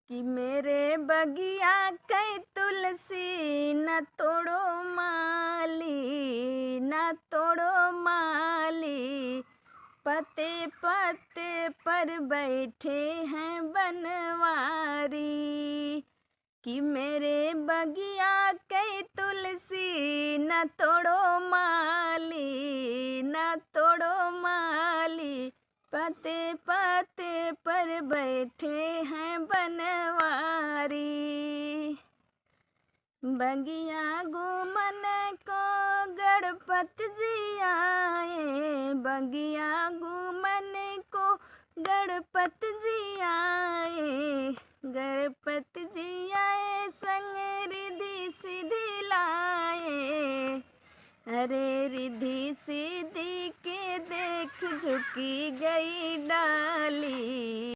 कि मेरे बगिया कई तुलसी न तोड़ो माली, न तोड़ो माली। पत्ते पत्ते पर बैठे हैं बनवारी। कि मेरे बगिया कई तुलसी न तोड़ो माली, न तोड़ो माली। पत्ते पत्ते पर बैठे हैं बनवारी। बगिया घूमन को गणपति जी आए, बगिया घूमन को गणपति